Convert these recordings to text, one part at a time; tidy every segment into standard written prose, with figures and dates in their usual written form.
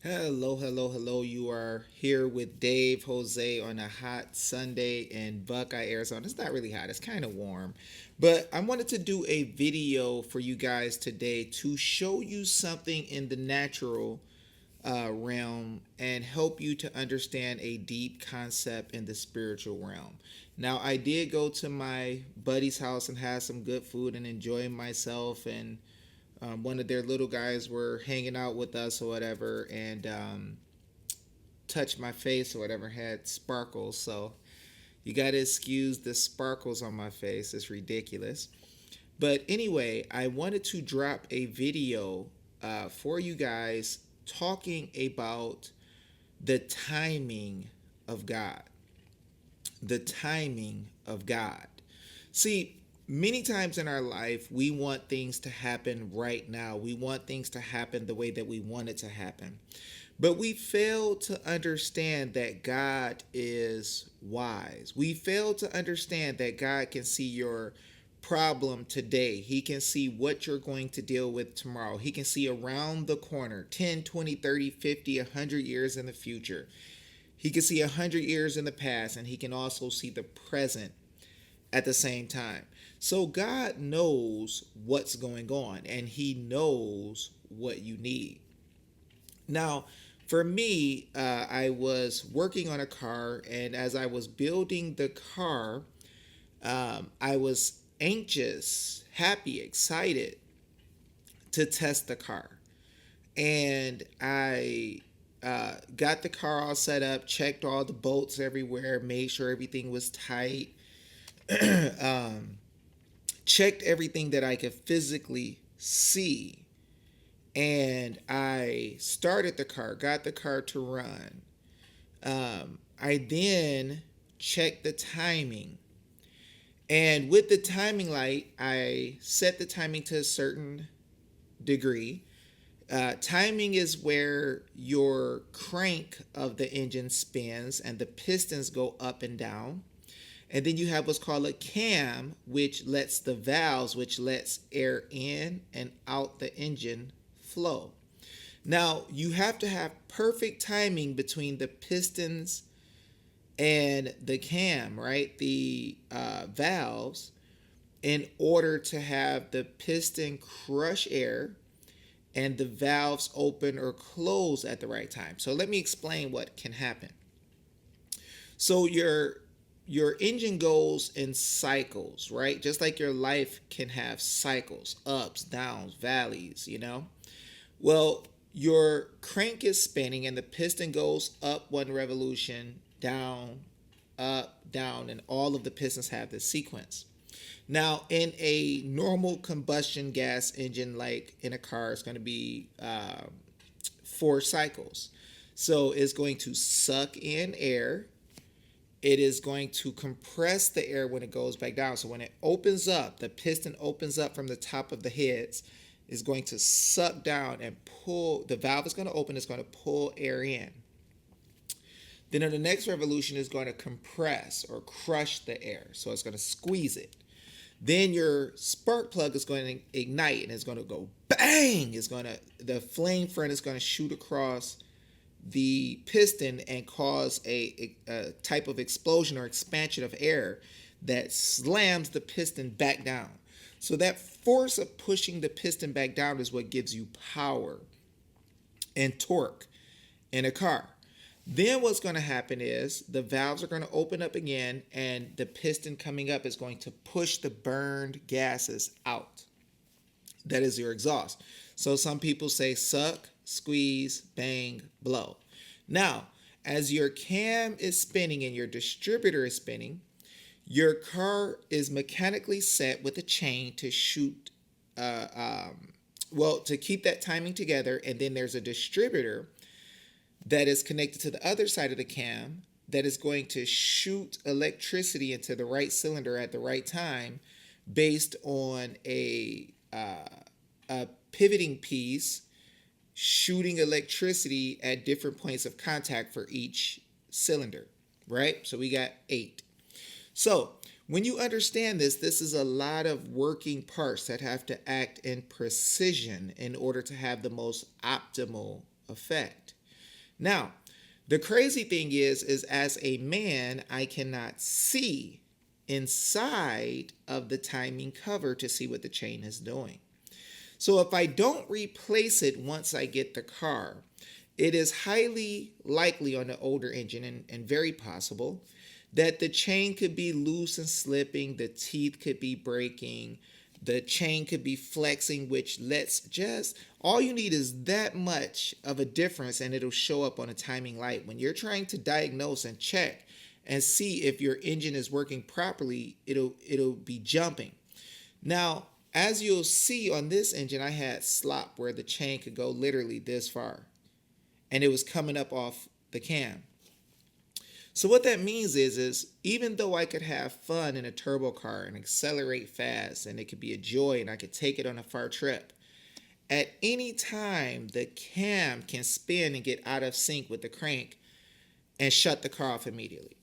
Hello, hello, hello. You are here with Dave Jose on a hot Sunday in Buckeye, Arizona. It's not really hot, it's kind of warm. But I wanted to do a video for you guys today to show you something in the natural realm and help you to understand a deep concept in the spiritual realm. Now, I did go to my buddy's house and had some good food and enjoy myself, and one of their little guys were hanging out with us or whatever, and touched my face or whatever, had sparkles. So you got to excuse the sparkles on my face. It's ridiculous. But anyway, I wanted to drop a video for you guys talking about the timing of God. The timing of God. See, many times in our life, we want things to happen right now. We want things to happen the way that we want it to happen. But we fail to understand that God is wise. We fail to understand that God can see your problem today. He can see what you're going to deal with tomorrow. He can see around the corner 10, 20, 30, 50, 100 years in the future. He can see 100 years in the past, and he can also see the present at the same time. So God knows what's going on, and he knows what you need. Now, for me, I was working on a car, and as I was building the car, I was anxious, happy, excited to test the car. And I got the car all set up, checked all the bolts everywhere, made sure everything was tight, um, checked everything that I could physically see. And I started the car, got the car to run. I then checked the timing. And with the timing light, I set the timing to a certain degree. Timing is where your crank of the engine spins and the pistons go up and down. And then you have what's called a cam, which lets the valves, which lets air in and out the engine flow. Now, you have to have perfect timing between the pistons and the cam, right? The valves, in order to have the piston crush air and the valves open or close at the right time. So let me explain what can happen. So your engine goes in cycles, right? Just like your life can have cycles, ups, downs, valleys. Well, your crank is spinning and the piston goes up one revolution, down, up, down, and all of the pistons have this sequence. Now, in a normal combustion gas engine, like in a car, it's going to be 4 cycles. So it's going to suck in air. It is going to compress the air when it goes back down. So when it opens up, the piston opens up from the top of the heads, is going to suck down and pull. The valve is going to open. It's going to pull air in. Then in the next revolution, is going to compress or crush the air. So it's going to squeeze it. Then your spark plug is going to ignite and it's going to go bang. The flame front is going to shoot across the piston and cause a type of explosion or expansion of air that slams the piston back down. So that force of pushing the piston back down is what gives you power and torque in a car. Then what's going to happen is the valves are going to open up again and the piston coming up is going to push the burned gases out. That is your exhaust. So some people say suck, squeeze, bang, blow. Now, as your cam is spinning and your distributor is spinning, your car is mechanically set with a chain to shoot, to keep that timing together. And then there's a distributor that is connected to the other side of the cam that is going to shoot electricity into the right cylinder at the right time based on a pivoting piece shooting electricity at different points of contact for each cylinder, right? So we got 8. So when you understand this, this is a lot of working parts that have to act in precision in order to have the most optimal effect. Now, the crazy thing is as a man, I cannot see inside of the timing cover to see what the chain is doing. So if I don't replace it once I get the car, it is highly likely on the older engine and very possible that the chain could be loose and slipping, the teeth could be breaking, the chain could be flexing, which lets just all you need is that much of a difference and it'll show up on a timing light. When you're trying to diagnose and check and see if your engine is working properly, it'll be jumping. Now, as you'll see on this engine, I had slop where the chain could go literally this far and it was coming up off the cam. So what that means is even though I could have fun in a turbo car and accelerate fast and it could be a joy and I could take it on a far trip, at any time the cam can spin and get out of sync with the crank and shut the car off immediately.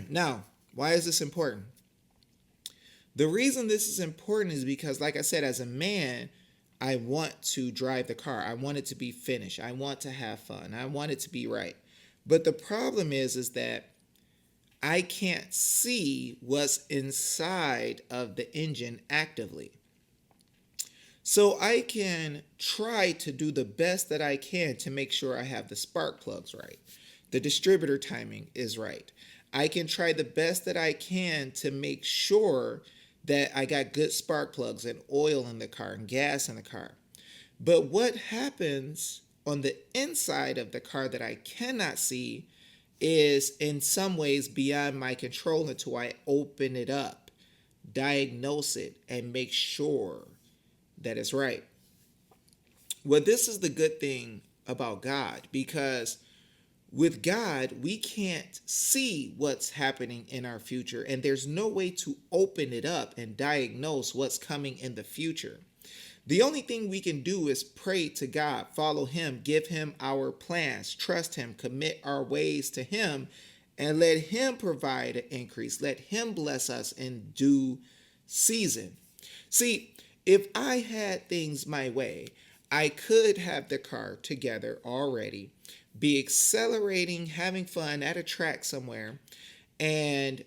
Now, why is this important? The reason this is important is because, like I said, as a man, I want to drive the car. I want it to be finished. I want to have fun. I want it to be right. But the problem is that I can't see what's inside of the engine actively. So I can try to do the best that I can to make sure I have the spark plugs right. The distributor timing is right. I can try the best that I can to make sure that I got good spark plugs and oil in the car and gas in the car. But what happens on the inside of the car that I cannot see is in some ways beyond my control until I open it up, diagnose it, and make sure that it's right. Well, this is the good thing about God, because with God, we can't see what's happening in our future, and there's no way to open it up and diagnose what's coming in the future. The only thing we can do is pray to God, follow Him, give Him our plans, trust Him, commit our ways to Him, and let Him provide an increase. Let Him bless us in due season. See, if I had things my way, I could have the car together already, be accelerating, having fun at a track somewhere, and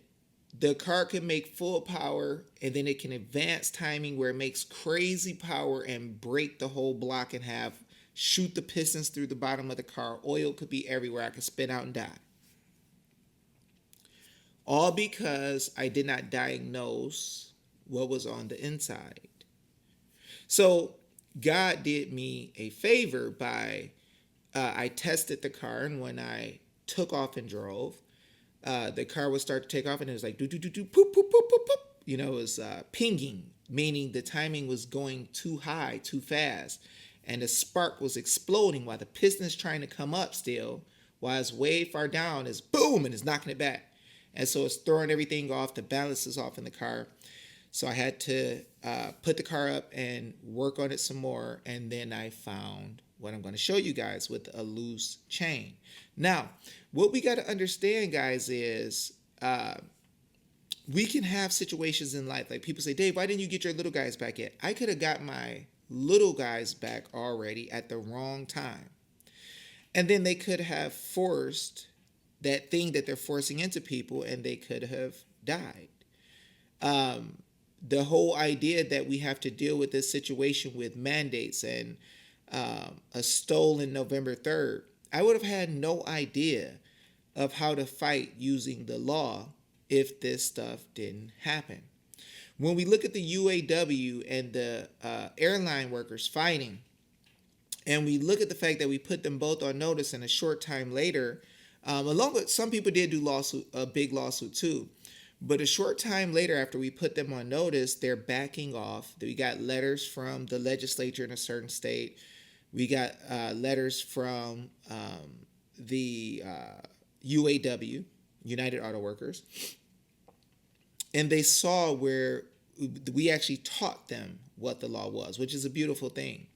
the car can make full power, and then it can advance timing where it makes crazy power and break the whole block in half, shoot the pistons through the bottom of the car. Oil could be everywhere. I could spin out and die. All because I did not diagnose what was on the inside. So God did me a favor by I tested the car, and when I took off and drove, the car would start to take off, and it was like do do do do poop poop poop poop poop. You know, it was pinging, meaning the timing was going too high, too fast, and the spark was exploding while the piston is trying to come up still, while it's way far down, it's boom and it's knocking it back, and so it's throwing everything off. The balance is off in the car, so I had to put the car up and work on it some more, and then I found what I'm going to show you guys with a loose chain. Now, what we got to understand, guys, is we can have situations in life. Like people say, Dave, why didn't you get your little guys back yet? I could have got my little guys back already at the wrong time. And then they could have forced that thing that they're forcing into people, and they could have died. The whole idea that we have to deal with this situation with mandates and a stolen November 3rd, I would have had no idea of how to fight using the law if this stuff didn't happen. When we look at the UAW and the airline workers fighting, and we look at the fact that we put them both on notice, and a short time later, along with some people did do a big lawsuit too, but a short time later after we put them on notice, they're backing off. We got letters from the legislature in a certain state. We got letters from the UAW, United Auto Workers, and they saw where we actually taught them what the law was, which is a beautiful thing.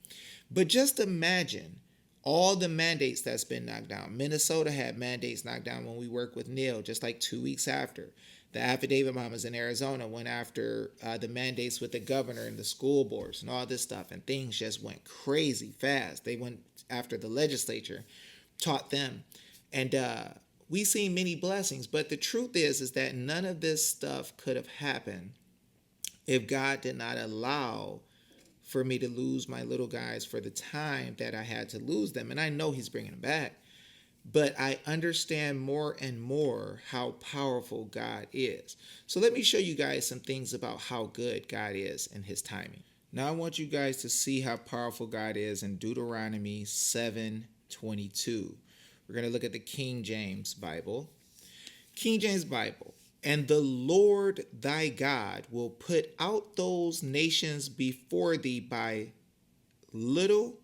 But just imagine all the mandates that's been knocked down. Minnesota had mandates knocked down when we worked with Neil, just like 2 weeks after. The affidavit mamas in Arizona went after the mandates with the governor and the school boards and all this stuff, and things just went crazy fast. They went after the legislature. taught them. And we seen many blessings. But the truth is that none of this stuff could have happened if God did not allow for me to lose my little guys for the time that I had to lose them. And I know he's bringing them back. But I understand more and more how powerful God is. So let me show you guys some things about how good God is in his timing. Now I want you guys to see how powerful God is in Deuteronomy 7:22. We're going to look at the King James Bible. King James Bible. And the Lord thy God will put out those nations before thee by little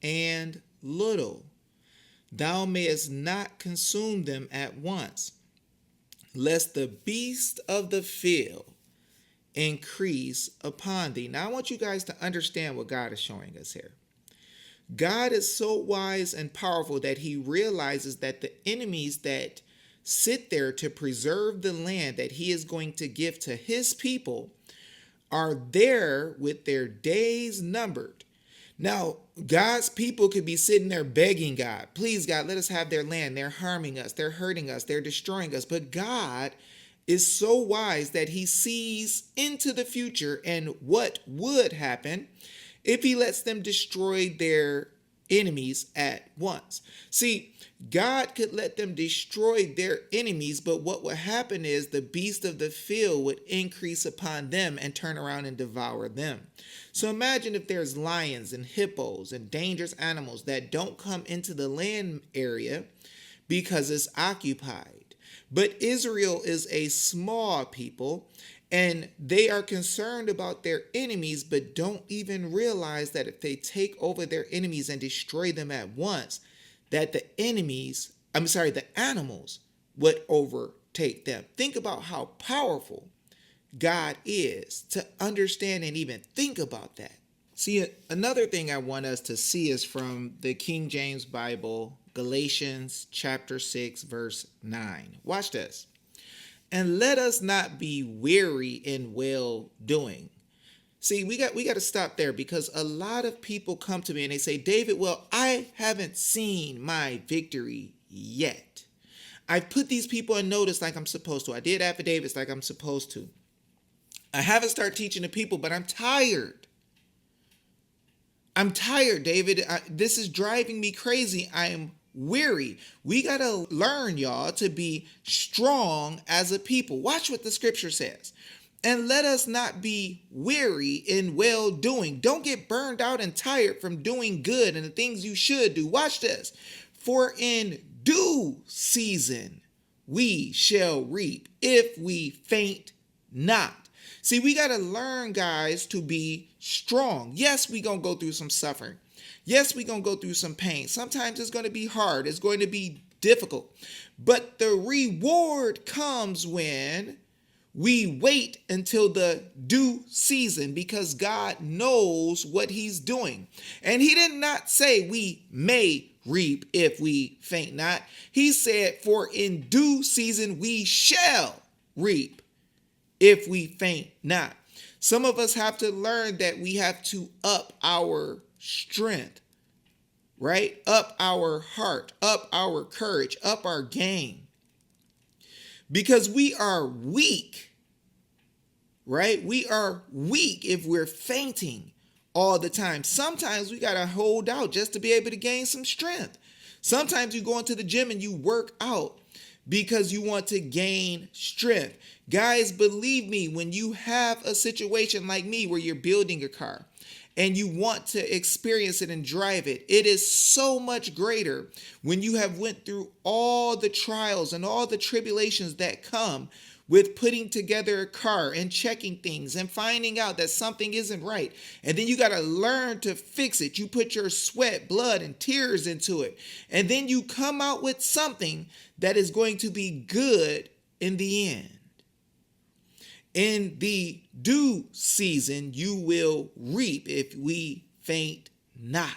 and little. Thou mayest not consume them at once, lest the beast of the field increase upon thee. Now I want you guys to understand what God is showing us here. God is so wise and powerful that he realizes that the enemies that sit there to preserve the land that he is going to give to his people are there with their days numbered. Now, God's people could be sitting there begging God, please, God, let us have their land. They're harming us. They're hurting us. They're destroying us. But God is so wise that he sees into the future and what would happen if he lets them destroy their enemies at once. See, God could let them destroy their enemies, but what would happen is the beast of the field would increase upon them and turn around and devour them. So imagine if there's lions and hippos and dangerous animals that don't come into the land area because it's occupied. But Israel is a small people, and they are concerned about their enemies, but don't even realize that if they take over their enemies and destroy them at once, that the animals would overtake them. Think about how powerful God is to understand and even think about that. See, another thing I want us to see is from the King James Bible, Galatians chapter 6, verse 9. Watch this. And let us not be weary in well doing. See, we got to stop there, because a lot of people come to me and they say, David, well, I haven't seen my victory yet. I've put these people on notice like I'm supposed to. I did affidavits like I'm supposed to. I haven't started teaching the people, but I'm tired. I'm tired, David. This is driving me crazy. I am weary. We got to learn, y'all, to be strong as a people. Watch what the scripture says. And let us not be weary in well doing. Don't get burned out and tired from doing good and the things you should do. Watch this. For in due season we shall reap if we faint not. See, we got to learn, guys, to be strong. Yes, we're going to go through some suffering. Yes, we're going to go through some pain. Sometimes it's going to be hard. It's going to be difficult. But the reward comes when we wait until the due season, because God knows what he's doing. And he did not say we may reap if we faint not. He said, for in due season we shall reap if we faint not. Some of us have to learn that we have to up our strength, right? Up our heart, up our courage, up our game. Because we are weak, right? We are weak if we're fainting all the time. Sometimes we got to hold out just to be able to gain some strength. Sometimes you go into the gym and you work out because you want to gain strength. Guys, believe me, when you have a situation like me where you're building a car and you want to experience it and drive it, it is so much greater when you have went through all the trials and all the tribulations that come with putting together a car and checking things and finding out that something isn't right. And then you got to learn to fix it. You put your sweat, blood, and tears into it. And then you come out with something that is going to be good in the end. In the due season, you will reap if we faint not.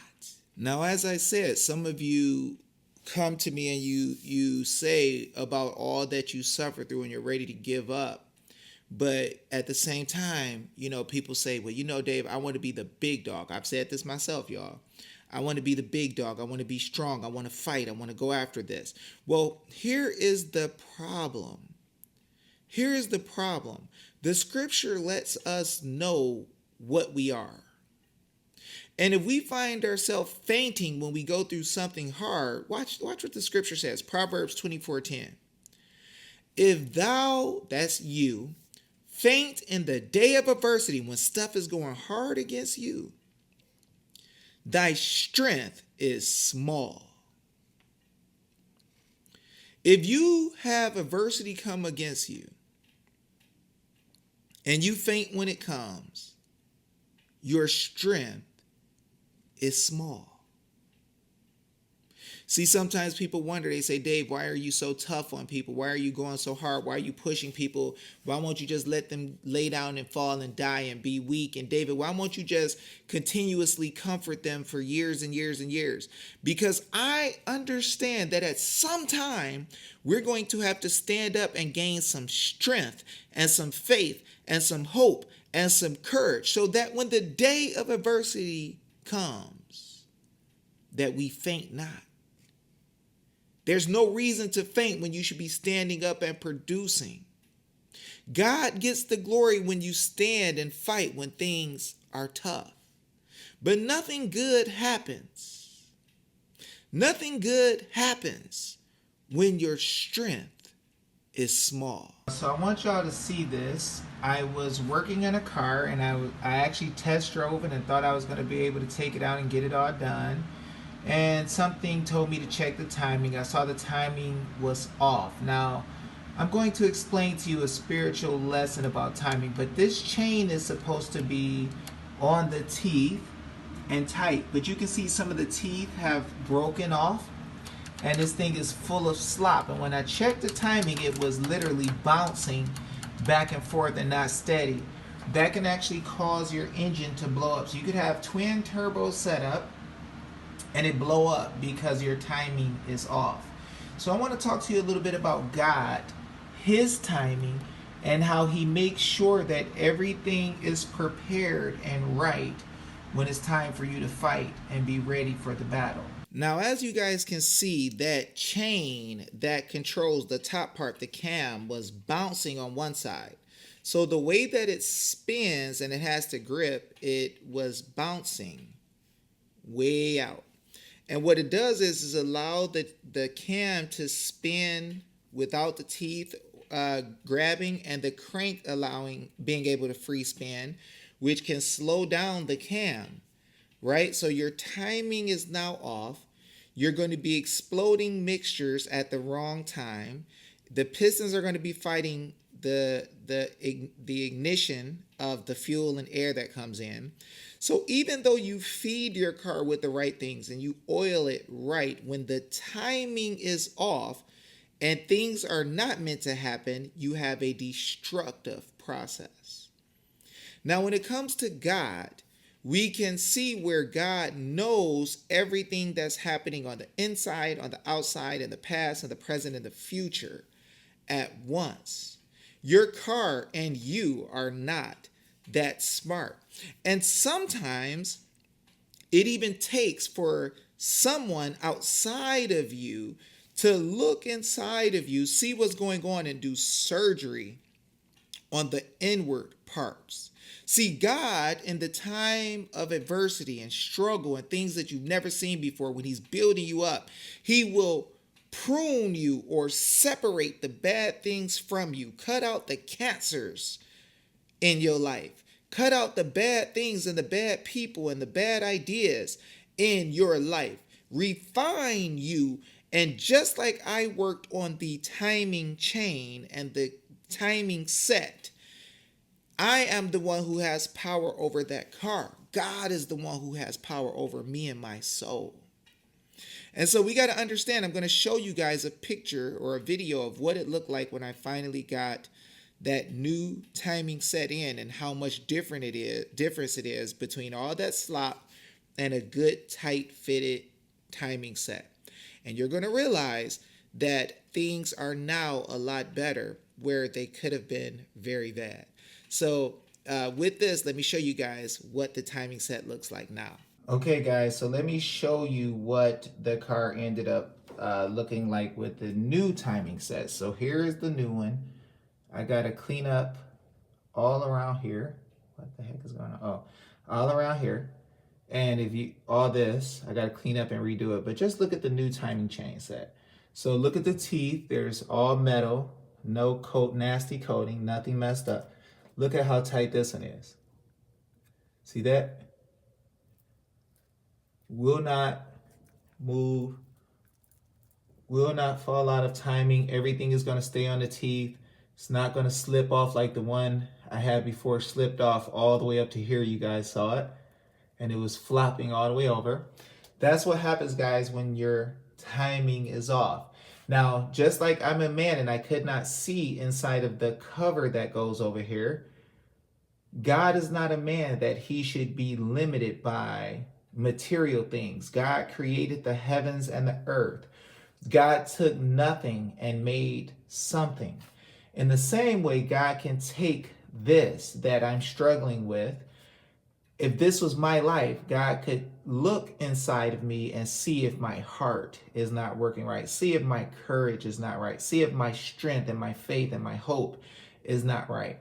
Now, as I said, some of you come to me and you say about all that you suffer through and you're ready to give up. But at the same time, people say, well, Dave, I want to be the big dog. I've said this myself, y'all. I want to be the big dog. I want to be strong. I want to fight. I want to go after this. Well, here is the problem. Here is the problem. The scripture lets us know what we are. And if we find ourselves fainting when we go through something hard, watch what the scripture says. Proverbs 24:10. If thou, that's you, faint in the day of adversity, when stuff is going hard against you, thy strength is small. If you have adversity come against you and you faint when it comes, your strength is small. See, sometimes people wonder, they say, Dave, why are you so tough on people? Why are you going so hard? Why are you pushing people? Why won't you just let them lay down and fall and die and be weak? And David, why won't you just continuously comfort them for years and years and years? Because I understand that at some time, we're going to have to stand up and gain some strength and some faith and some hope and some courage, so that when the day of adversity comes, that we faint not. There's no reason to faint when you should be standing up and producing. God gets the glory when you stand and fight when things are tough. But nothing good happens. Nothing good happens when your strength is small. So I want y'all to see this. I was working in a car, and I actually test drove it and thought I was going to be able to take it out and get it all done. And something told me to check the timing. I saw the timing was off. Now, I'm going to explain to you a spiritual lesson about timing, but this chain is supposed to be on the teeth and tight, but you can see some of the teeth have broken off, and this thing is full of slop. And when I checked the timing, it was literally bouncing back and forth and not steady. That can actually cause your engine to blow up. So you could have twin turbo set up and it blow up because your timing is off. So I want to talk to you a little bit about God, his timing, and how he makes sure that everything is prepared and right when it's time for you to fight and be ready for the battle. Now, as you guys can see, that chain that controls the top part, the cam, was bouncing on one side. So the way that it spins and it has to grip, it was bouncing way out. And what it does is allow the cam to spin without the teeth grabbing, and the crank being able to free spin, which can slow down the cam, right? So your timing is now off. You're going to be exploding mixtures at the wrong time. The pistons are going to be fighting the ignition of the fuel and air that comes in. So even though you feed your car with the right things and you oil it right, when the timing is off and things are not meant to happen, you have a destructive process. Now, when it comes to God, we can see where God knows everything that's happening on the inside, on the outside, in the past, in the present, and the future at once. Your car and you are not that smart. And sometimes it even takes for someone outside of you to look inside of you, see what's going on, and do surgery on the inward parts. See, God, in the time of adversity and struggle and things that you've never seen before, when he's building you up, he will prune you or separate the bad things from you. Cut out the cancers in your life. Cut out the bad things and the bad people and the bad ideas in your life. Refine you. And just like I worked on the timing chain and the timing set, I am the one who has power over that car. God is the one who has power over me and my soul. And so we got to understand, I'm going to show you guys a picture or a video of what it looked like when I finally got that new timing set in, and how much difference it is between all that slop and a good tight fitted timing set. And you're going to realize that things are now a lot better where they could have been very bad. So with this, let me show you guys what the timing set looks like now. Okay, guys, so let me show you what the car ended up looking like with the new timing set. So here is the new one. I got to clean up all around here. What the heck is going on? Oh, all around here. And if you, all this, I got to clean up and redo it. But just look at the new timing chain set. So look at the teeth. There's all metal, no coat, nasty coating, nothing messed up. Look at how tight this one is. See that? Will not move, will not fall out of timing. Everything is going to stay on the teeth. It's not going to slip off like the one I had before slipped off all the way up to here. You guys saw it. And it was flopping all the way over. That's what happens, guys, when your timing is off. Now, just like I'm a man and I could not see inside of the cover that goes over here, God is not a man that he should be limited by material things. God created the heavens and the earth. God took nothing and made something. In the same way, God can take this that I'm struggling with. If this was my life, God could look inside of me and see if my heart is not working right, see if my courage is not right, see if my strength and my faith and my hope is not right.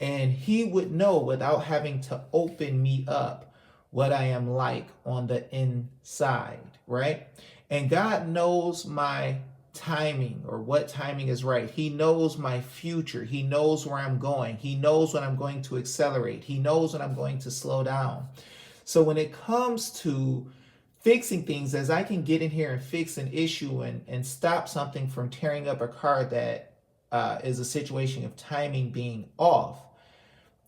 And he would know without having to open me up what I am like on the inside, right? And God knows my timing or what timing is right. He knows my future. He knows where I'm going. He knows when I'm going to accelerate. He knows when I'm going to slow down. So when it comes to fixing things, as I can get in here and fix an issue and stop something from tearing up a car that is a situation of timing being off,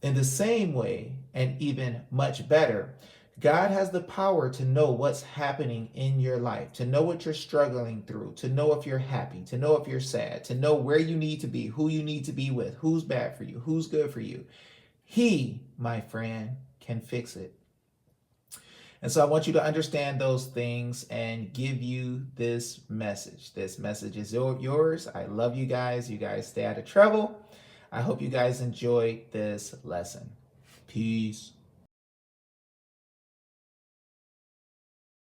in the same way, and even much better, God has the power to know what's happening in your life, to know what you're struggling through, to know if you're happy, to know if you're sad, to know where you need to be, who you need to be with, who's bad for you, who's good for you. He, my friend, can fix it. And so I want you to understand those things and give you this message. This message is yours. I love you guys. You guys stay out of trouble. I hope you guys enjoyed this lesson. Peace.